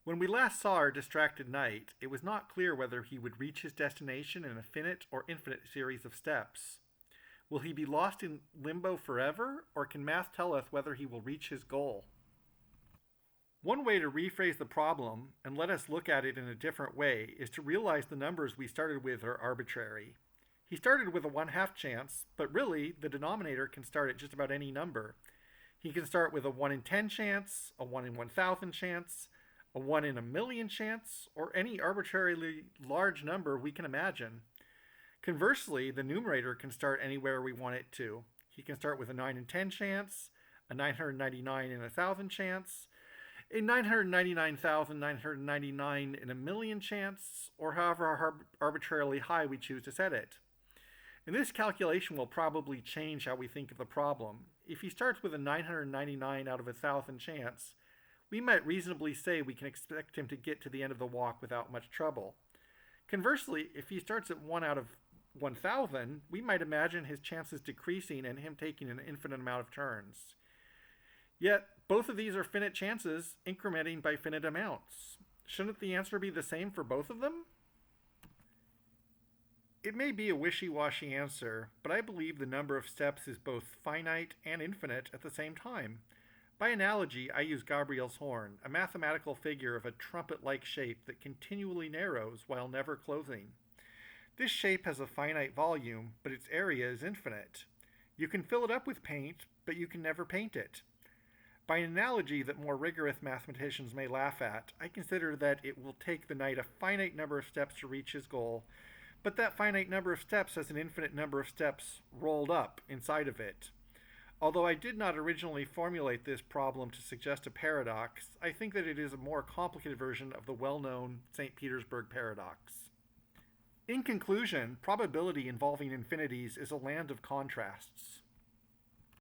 When we last saw our distracted knight, it was not clear whether he would reach his destination in a finite or infinite series of steps. Will he be lost in limbo forever, or can math tell us whether he will reach his goal? One way to rephrase the problem and let us look at it in a different way is to realize the numbers we started with are arbitrary. He started with a 1/2 chance, but really the denominator can start at just about any number. He can start with a 1 in 10 chance, a 1 in 1,000 chance, a 1 in a million chance, or any arbitrarily large number we can imagine. Conversely, the numerator can start anywhere we want it to. He can start with a 9 in 10 chance, a 999 in a 1,000 chance, a 999,999 in a million chance, or however arbitrarily high we choose to set it. And this calculation will probably change how we think of the problem. If he starts with a 999 out of a 1,000 chance, we might reasonably say we can expect him to get to the end of the walk without much trouble. Conversely, if he starts at 1 out of 1,000, we might imagine his chances decreasing and him taking an infinite amount of turns. Yet, both of these are finite chances, incrementing by finite amounts. Shouldn't the answer be the same for both of them? It may be a wishy-washy answer, but I believe the number of steps is both finite and infinite at the same time. By analogy, I use Gabriel's horn, a mathematical figure of a trumpet-like shape that continually narrows while never closing. This shape has a finite volume, but its area is infinite. You can fill it up with paint, but you can never paint it. By an analogy that more rigorous mathematicians may laugh at, I consider that it will take the knight a finite number of steps to reach his goal, but that finite number of steps has an infinite number of steps rolled up inside of it. Although I did not originally formulate this problem to suggest a paradox, I think that it is a more complicated version of the well-known St. Petersburg paradox. In conclusion, probability involving infinities is a land of contrasts.